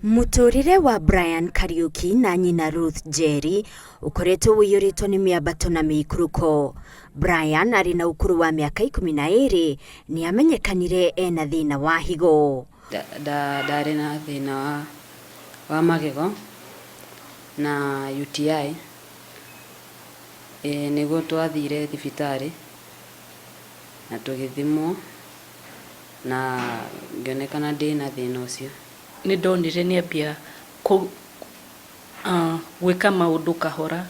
Muturire wa Brian Kariuki na nyina Ruth Njeri ukoretwo wiyũrĩtwo nĩ mĩambato na mĩikũrũko. Brian arĩ na ũkũrũ wa mĩaka 12 nĩ amenyekanire ena thĩna wa higo. Ndarĩ na thĩna wa magego na UTI. Nĩguo twathire thibitarĩ na tũgĩthimwo na ngĩonekana ndĩna thĩna ũcio. Nĩ ndonire nĩ ambia gwĩka maũndũ kahora,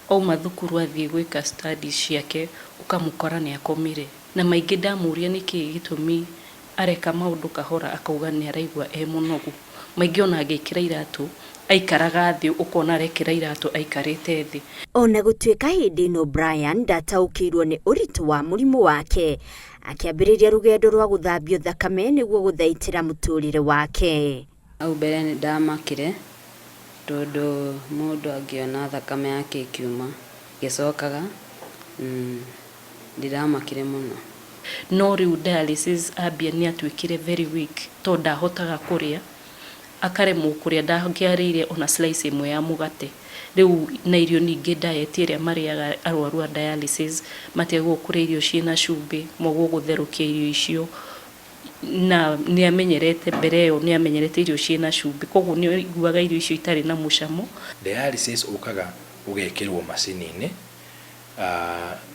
auma thukuru athiĩ gwĩka studies ciake ũkamũkora nĩ akomire, na maingĩ ndamũria nĩkĩ gĩtũmi areka maũndũ kahora, akauga nĩ araigua mũnogu. Maingĩ ona agĩkĩra iratũ aikaraga thĩ, ũkona arekĩra iratũ aikarĩte thĩ. Ona gũtuĩka hĩndĩ ĩno Brian ndataũkĩirwo nĩ ũritũ wa mũrimũ wake, akĩambĩrĩria rũgendo rwa gũthambio thakame nĩguo gũthaitĩra mũtũrĩre wake. Au mbere nĩ ndamakire tondũ mũndũ angĩona thakame yake ikiuma gĩcokaga, ndiramakire mũno. No rĩu dialysis ambia nĩ atuĩkire very weak, tondũ ndahotaga kũrĩa, akaremwo kũrĩa, ndangĩarĩire ona slice ĩmwe ya mũgate. Rĩu na irio ningĩ diet ĩrĩa marĩaga arwaru a dialysis mategwo kũrĩa irio ciĩna cumbĩ, mogwo gũtherũkia irio icio, na nĩ amenyerete mbere ĩyo, nĩ amenyerete irio ciĩna cumbĩ, koguo nĩ aiguaga irio icio itarĩ na mũcamo. Dialysis ũkaga ũgekĩrwo macini-inĩ,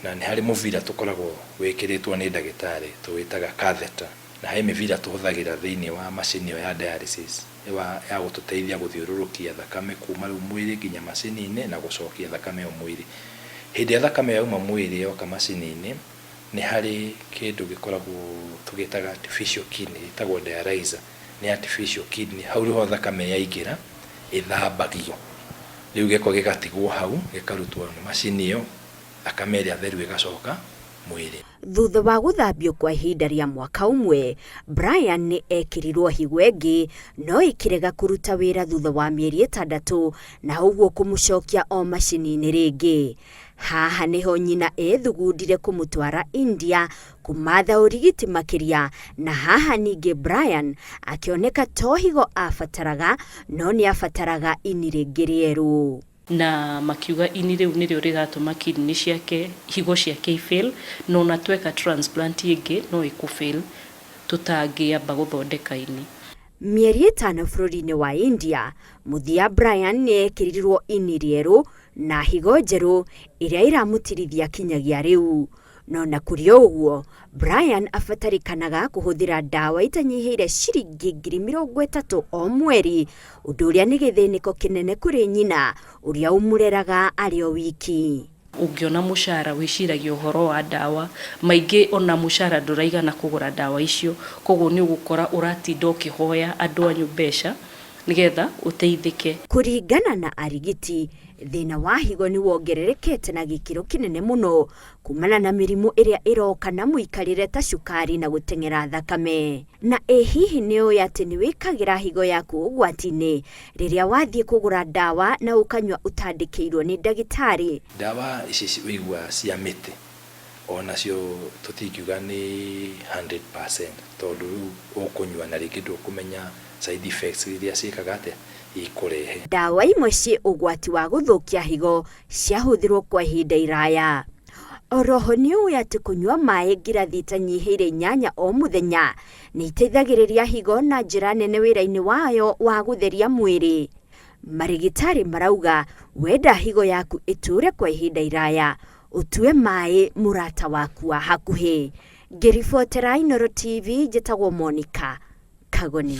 na nĩ harĩ mũbira tũkoragwo wĩkĩrĩtwo nĩ ndagĩtarĩ tũwĩtaga catheter, na he mĩbira tũhũthagĩra thĩinĩ wa macini ĩyo ya dialysis ya gũtũteithia gũthiũrũrũkia thakame kuma rĩu mwĩrĩ nginya macini-inĩ na gũcokia thakame ĩyo mwĩrĩ. Hĩndĩ ya thakame yauma mwĩrĩ yoka macini-inĩ, nĩ harĩ kĩndũ gĩkoragwo tũgĩtaga artificial kidney, gĩtagwo dialyzer, nĩ artificial kidney. Hau rĩho thakame yaingĩra ĩthambagio, rĩu gĩko gĩgatigwo hau, gĩkarutwo nĩ macini ĩyo, thakame ĩrĩa theru ĩgacoka mwĩrĩ. Thutha wa gũthambio kwa ihinda rĩa mwaka ũmwe, Brian nĩ ekĩrirwo higo ĩngĩ, no ĩkĩrega kũruta wĩra thutha wa mĩeri 6, na ũguo kũmũcokia o macini-inĩ rĩngĩ. Haha nĩho nyina ethugundire kũmũtwara India kũmatha ũrigiti makĩria, na haha ningĩ Brian akĩoneka to higo abataraga, no nĩ abataraga ini rĩngĩ rĩerũ. Na makiuga ini rĩu nĩrĩo rĩgatũma kidney ciake, higo ciake ifail, no na tweka transplant ĩngĩ no ĩkũfail, tũtangĩamba gũthondeka ini. Mĩeri 5 bũrũri-inĩ wa India, mũthia Brian nĩ ekĩrirwo ini rĩerũ na higo njerũ ĩrĩa iramũtirithia kinyagia rĩu. No na kũrĩ ũguo, Brian abatarĩkanaga kũhũthĩra ndawa itanyihĩire ciringi 30,000 o mweri, ũndũ ũrĩa nĩ gĩthĩnĩko kĩnene kũrĩ nyina ũrĩa ũmũreraga arĩ o wiki. Ũngĩona mũcara wĩciragia ũhoro wa ndawa, maingĩ ona mũcara ndũraigana kũgũra ndawa icio, koguo nĩ ũgũkora ũratinda ũkĩhoya andũ anyu mbeca nĩgetha ũteithĩke. Kũringana na arigiti, thĩna wa higo nĩ wongererekete na gĩkĩro kĩnene mũno kumana na mĩrimũ ĩrĩa ĩroka na mũikarĩre ta cukari na gũteng'era thakame. Na hihi nĩ ũĩ atĩ nĩ wĩkagĩra higo yaku ũgwati-inĩ rĩrĩa wathiĩ kũgũra ndawa na ũkanyua ũtandĩkĩirwo nĩ ndagĩtarĩ? Ndawa ici wĩigua cia mĩtĩ onacio tũtingiuga nĩ 100%, tondũ ũkũnyua na rĩngĩ ndũkũmenya side effects iria ciĩkaga atĩa ikũrehe. Ndawa imwe ciĩ ũgwati wa gũthũkia higo ciahũthĩrwo kwa ihinda iraya. Oroho nĩ ũĩ atĩ kũnyua maĩ ngirathi itanyihĩire 8 o mũthenya nĩ iteithagĩrĩria higo na njĩra nene wĩra-inĩ wayo wa gũtheria mwĩrĩ. Marigitari marauga wenda higo yaku ĩtũre kwa ihinda iraya, ũtue maĩ mũrata waku wa hakuhĩ. Ngĩribotera Inooro TV, njĩtagwo Monica Kagoni.